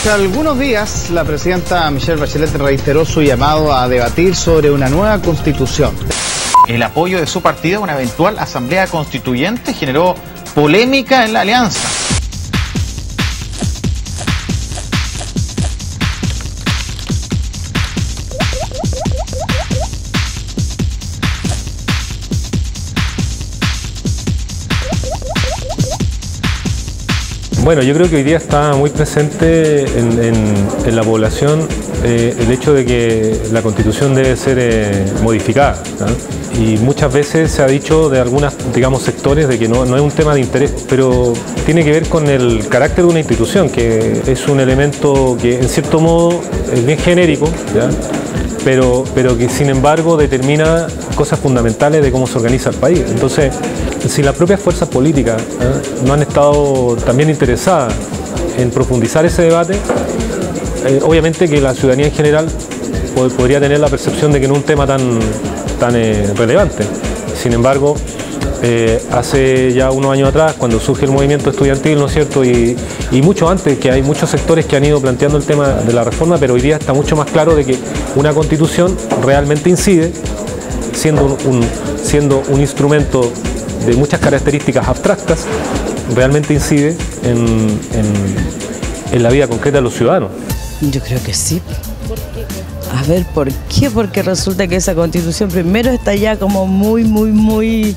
Hace algunos días, la presidenta Michelle Bachelet reiteró su llamado a debatir sobre una nueva constitución. El apoyo de su partido a una eventual asamblea constituyente generó polémica en la alianza. Bueno, yo creo que hoy día está muy presente en la población el hecho de que la Constitución debe ser modificada, ¿no? Y muchas veces se ha dicho de algunos, digamos, sectores de que no es un tema de interés, pero tiene que ver con el carácter de una institución, que es un elemento que en cierto modo es bien genérico, ¿ya? Pero que sin embargo determina cosas fundamentales de cómo se organiza el país. Entonces, si las propias fuerzas políticas no han estado también interesadas en profundizar ese debate, obviamente que la ciudadanía en general podría tener la percepción de que no es un tema tan relevante. Sin embargo, hace ya unos años atrás, cuando surge el movimiento estudiantil, ¿no es cierto?, y mucho antes, que hay muchos sectores que han ido planteando el tema de la reforma, pero hoy día está mucho más claro de que una constitución realmente incide, siendo un instrumento de muchas características abstractas, realmente incide en la vida concreta de los ciudadanos. Yo creo que sí. A ver, ¿por qué? Porque resulta que esa constitución primero está ya como muy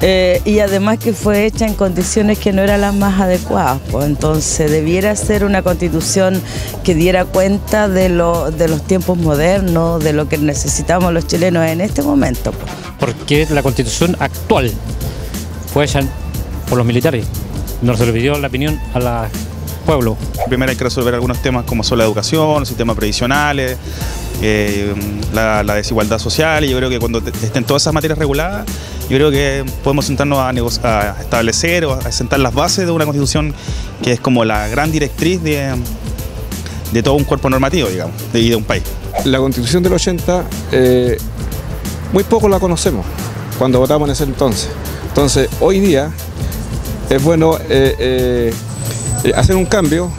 y además que fue hecha en condiciones que no eran las más adecuadas, pues entonces debiera ser una constitución que diera cuenta de los tiempos modernos, de lo que necesitamos los chilenos en este momento, pues. Porque la constitución actual fue hecha por los militares, no se le pidió la opinión al pueblo. Primero hay que resolver algunos temas como son la educación, los sistemas previsionales, la desigualdad social, y yo creo que cuando estén todas esas materias reguladas, yo creo que podemos sentarnos a establecer o a sentar las bases de una constitución que es como la gran directriz de todo un cuerpo normativo, digamos, y de un país. La constitución del 80, muy poco la conocemos cuando votamos en ese entonces. Entonces, hoy día es bueno hacer un cambio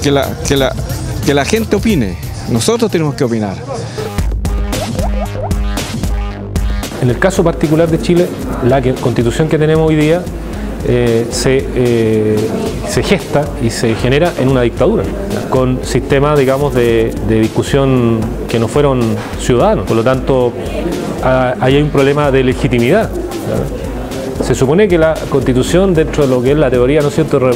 que la gente opine. Nosotros tenemos que opinar. En el caso particular de Chile, la constitución que tenemos hoy día se gesta y se genera en una dictadura, con sistemas, digamos, de discusión que no fueron ciudadanos. Por lo tanto, ahí hay un problema de legitimidad, ¿no? Se supone que la Constitución, dentro de lo que es la teoría, ¿no es cierto?,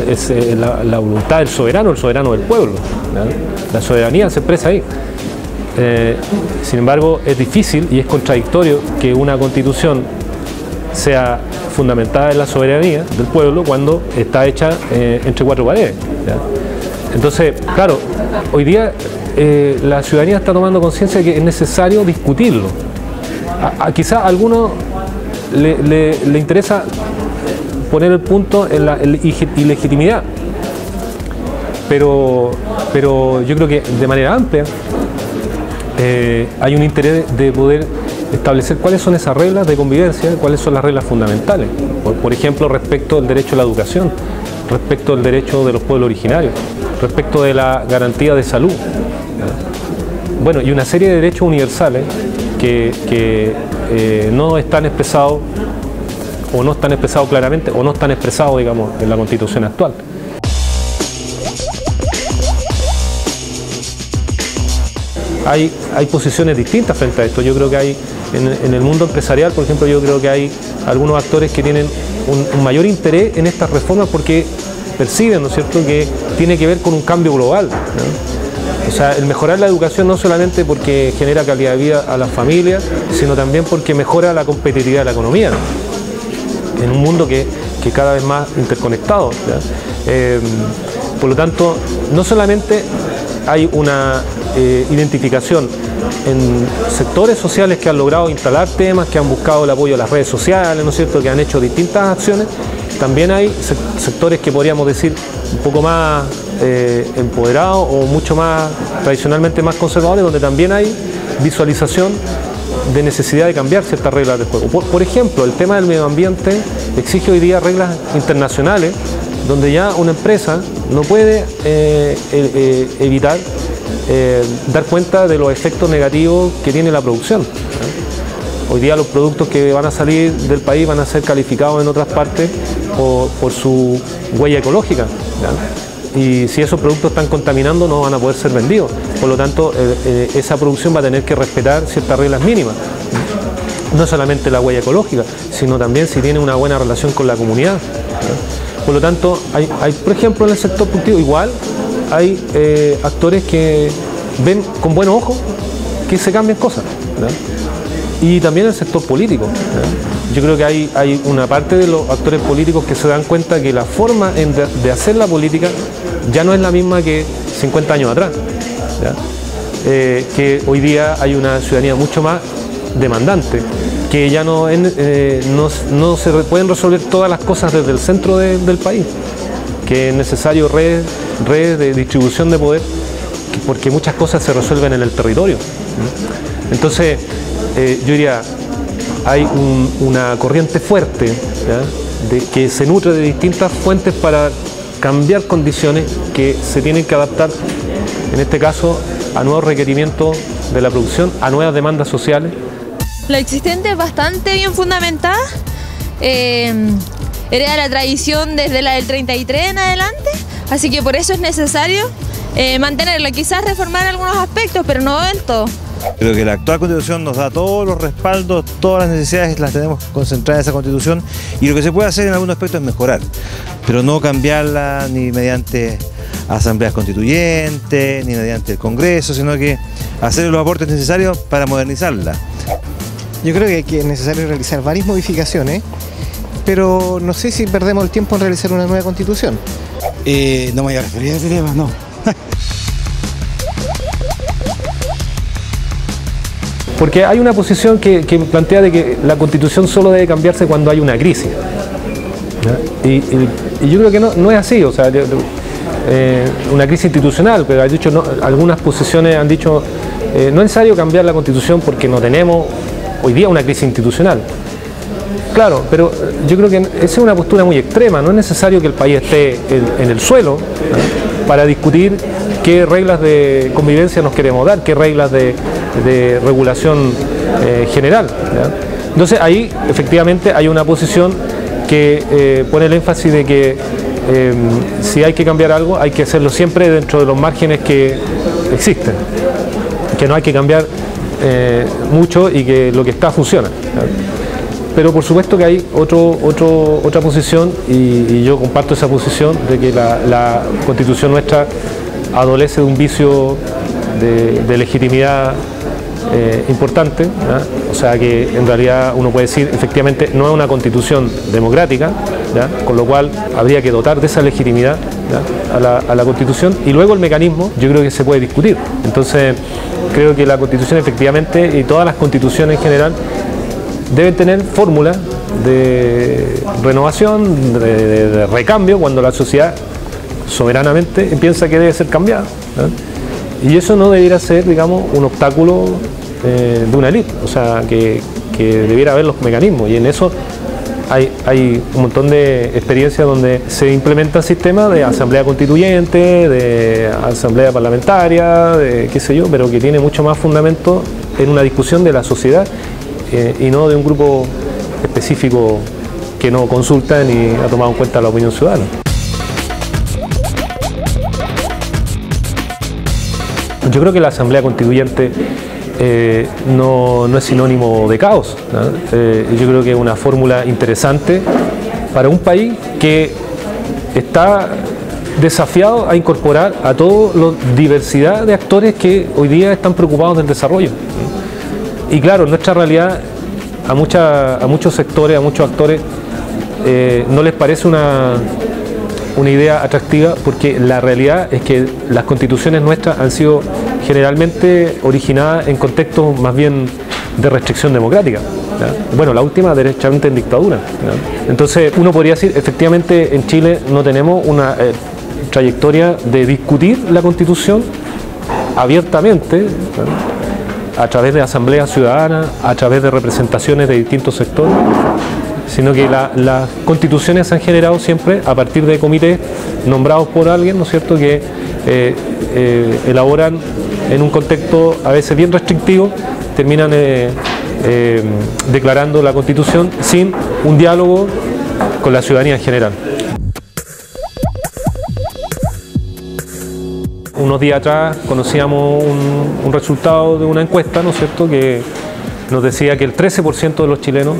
es la voluntad del soberano, el soberano del pueblo, ¿no? La soberanía se expresa ahí. Sin embargo, es difícil y es contradictorio que una Constitución sea fundamentada en la soberanía del pueblo cuando está hecha entre cuatro paredes, ¿ya? Entonces, claro, hoy día la ciudadanía está tomando conciencia de que es necesario discutirlo. Quizás a algunos le interesa poner el punto en la ilegitimidad, pero yo creo que de manera amplia hay un interés de poder establecer cuáles son esas reglas de convivencia, cuáles son las reglas fundamentales, por ejemplo, respecto del derecho a la educación, respecto del derecho de los pueblos originarios, respecto de la garantía de salud, bueno, y una serie de derechos universales que no están expresados, o no están expresados claramente, o no están expresados, digamos, en la Constitución actual. Hay posiciones distintas frente a esto. Yo creo que hay, en el mundo empresarial, por ejemplo, yo creo que hay algunos actores que tienen un mayor interés en estas reformas porque perciben, ¿no es cierto?, que tiene que ver con un cambio global, ¿no? O sea, el mejorar la educación no solamente porque genera calidad de vida a las familias, sino también porque mejora la competitividad de la economía, ¿no?, en un mundo que cada vez más interconectado, ¿ya? Por lo tanto, no solamente hay una identificación en sectores sociales que han logrado instalar temas, que han buscado el apoyo de las redes sociales, ¿no es cierto?, que han hecho distintas acciones. También hay sectores que podríamos decir un poco más empoderados o mucho más tradicionalmente más conservadores, donde también hay visualización de necesidad de cambiar ciertas reglas del juego. Por ejemplo, el tema del medio ambiente exige hoy día reglas internacionales donde ya una empresa no puede evitar dar cuenta de los efectos negativos que tiene la producción. Hoy día los productos que van a salir del país van a ser calificados en otras partes por su huella ecológica, ¿ya? Y si esos productos están contaminando no van a poder ser vendidos. Por lo tanto, esa producción va a tener que respetar ciertas reglas mínimas. No solamente la huella ecológica, sino también si tiene una buena relación con la comunidad, ¿ya? Por lo tanto, hay, por ejemplo, en el sector productivo igual hay actores que ven con buenos ojos que se cambian cosas, ¿ya? Y también el sector político, ¿ya? Yo creo que hay una parte de los actores políticos que se dan cuenta que la forma de hacer la política ya no es la misma que 50 años atrás, ¿ya? Que hoy día hay una ciudadanía mucho más demandante, que ya no se pueden resolver todas las cosas desde el centro del país, que es necesario redes de distribución de poder, porque muchas cosas se resuelven en el territorio. Entonces, yo diría, hay una corriente fuerte, ¿ya? Que se nutre de distintas fuentes para cambiar condiciones que se tienen que adaptar, en este caso, a nuevos requerimientos de la producción, a nuevas demandas sociales. Lo existente es bastante bien fundamentada, hereda la tradición desde la del 33 en adelante, así que por eso es necesario mantenerla, quizás reformar algunos aspectos, pero no del todo. Creo que la actual Constitución nos da todos los respaldos, todas las necesidades las tenemos concentradas en esa Constitución, y lo que se puede hacer en algunos aspectos es mejorar, pero no cambiarla ni mediante asambleas constituyentes, ni mediante el Congreso, sino que hacer los aportes necesarios para modernizarla. Yo creo que es necesario realizar varias modificaciones, pero no sé si perdemos el tiempo en realizar una nueva Constitución. No me voy a referir a ese tema, no. Porque hay una posición que plantea de que la Constitución solo debe cambiarse cuando hay una crisis, ¿ya? Y yo creo que no es así, o sea, una crisis institucional, pero algunas posiciones han dicho no es necesario cambiar la Constitución porque no tenemos hoy día una crisis institucional. Claro, pero yo creo que esa es una postura muy extrema, no es necesario que el país esté en el suelo, ¿no? Para discutir qué reglas de convivencia nos queremos dar, qué reglas de regulación general, ¿ya? Entonces ahí efectivamente hay una posición que pone el énfasis de que si hay que cambiar algo hay que hacerlo siempre dentro de los márgenes que existen, que no hay que cambiar mucho y que lo que está funciona, ¿ya? Pero por supuesto que hay otra posición y yo comparto esa posición de que la Constitución nuestra adolece de un vicio de legitimidad importante, ¿ya? O sea que en realidad uno puede decir efectivamente no es una Constitución democrática, ¿ya? Con lo cual habría que dotar de esa legitimidad, ¿ya? a la Constitución, y luego el mecanismo yo creo que se puede discutir. Entonces creo que la Constitución efectivamente y todas las constituciones en general deben tener fórmulas de renovación, de recambio, cuando la sociedad soberanamente piensa que debe ser cambiada, ¿no? Y eso no debiera ser, digamos, un obstáculo de una élite, o sea, que debiera haber los mecanismos, y en eso hay un montón de experiencias donde se implementan sistemas de asamblea constituyente, de asamblea parlamentaria, de qué sé yo, pero que tiene mucho más fundamento en una discusión de la sociedad y no de un grupo específico que no consulta ni ha tomado en cuenta la opinión ciudadana. Yo creo que la Asamblea Constituyente no es sinónimo de caos, ¿no? Yo creo que es una fórmula interesante para un país que está desafiado a incorporar a toda la diversidad de actores que hoy día están preocupados del desarrollo. Y claro, en nuestra realidad a muchos sectores, a muchos actores no les parece una idea atractiva, porque la realidad es que las constituciones nuestras han sido generalmente originadas en contextos más bien de restricción democrática, ¿ya? Bueno, la última derechamente en dictadura, ¿ya? Entonces uno podría decir, efectivamente en Chile no tenemos una trayectoria de discutir la Constitución abiertamente, ¿ya? A través de asambleas ciudadanas, a través de representaciones de distintos sectores, sino que las constituciones se han generado siempre a partir de comités nombrados por alguien, ¿no es cierto?, que elaboran en un contexto a veces bien restrictivo, terminan declarando la Constitución sin un diálogo con la ciudadanía en general. Unos días atrás conocíamos un resultado de una encuesta, ¿no es cierto?, que nos decía que el 13% de los chilenos,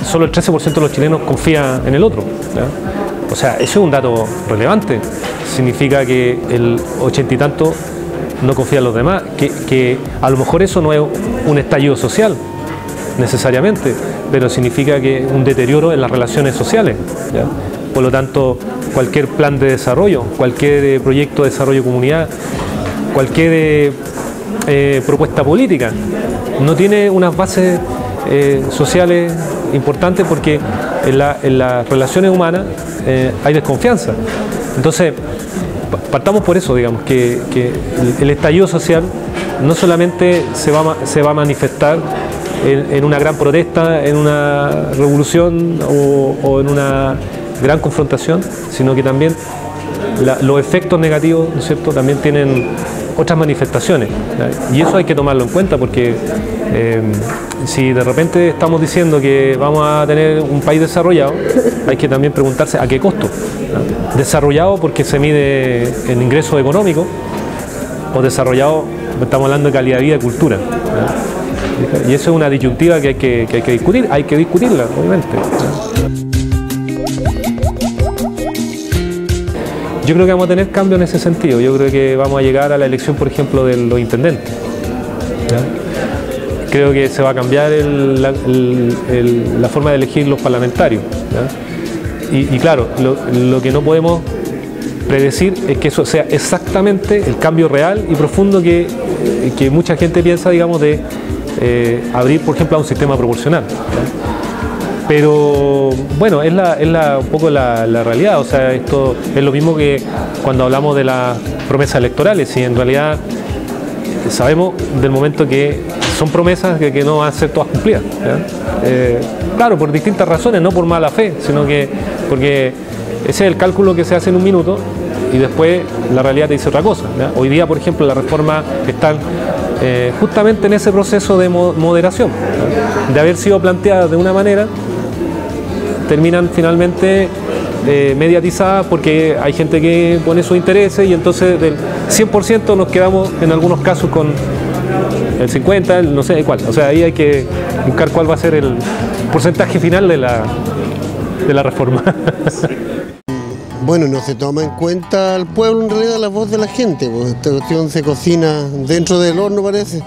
solo el 13% de los chilenos confía en el otro, ¿ya? O sea, eso es un dato relevante. Significa que el 80 y tanto no confía en los demás, que a lo mejor eso no es un estallido social necesariamente, pero significa que un deterioro en las relaciones sociales, ¿ya? Por lo tanto, cualquier plan de desarrollo, cualquier proyecto de desarrollo de comunidad, cualquier propuesta política no tiene unas bases sociales importantes, porque en las relaciones humanas hay desconfianza. Entonces, partamos por eso, digamos, que el estallido social no solamente se va a manifestar en una gran protesta, en una revolución o en una gran confrontación, sino que también los efectos negativos, ¿no es cierto?, también tienen otras manifestaciones, ¿ya? Y eso hay que tomarlo en cuenta, porque si de repente estamos diciendo que vamos a tener un país desarrollado, hay que también preguntarse a qué costo, ¿ya? Desarrollado porque se mide en ingresos económicos, o desarrollado, estamos hablando de calidad de vida y cultura, ¿ya? Y eso es una disyuntiva que hay que discutir, hay que discutirla, obviamente, ¿ya? Yo creo que vamos a tener cambios en ese sentido. Yo creo que vamos a llegar a la elección, por ejemplo, de los intendentes, ¿ya? Creo que se va a cambiar la forma de elegir los parlamentarios, ¿ya? Y claro, lo que no podemos predecir es que eso sea exactamente el cambio real y profundo que mucha gente piensa, digamos, de abrir, por ejemplo, a un sistema proporcional, ¿ya? Pero bueno, es un poco la realidad. O sea, esto es lo mismo que cuando hablamos de las promesas electorales, y en realidad sabemos del momento que son promesas que no van a ser todas cumplidas, ¿ya? Claro, por distintas razones, no por mala fe, sino que porque ese es el cálculo que se hace en un minuto y después la realidad te dice otra cosa, ¿ya? Hoy día, por ejemplo, las reformas están justamente en ese proceso de moderación, ¿ya? De haber sido planteadas de una manera, terminan finalmente mediatizadas porque hay gente que pone sus intereses, y entonces del 100% nos quedamos en algunos casos con el 50%, no sé cuál. O sea, ahí hay que buscar cuál va a ser el porcentaje final de la reforma. Bueno, no se toma en cuenta al pueblo, en realidad, la voz de la gente, pues esta cuestión se cocina dentro del horno, parece.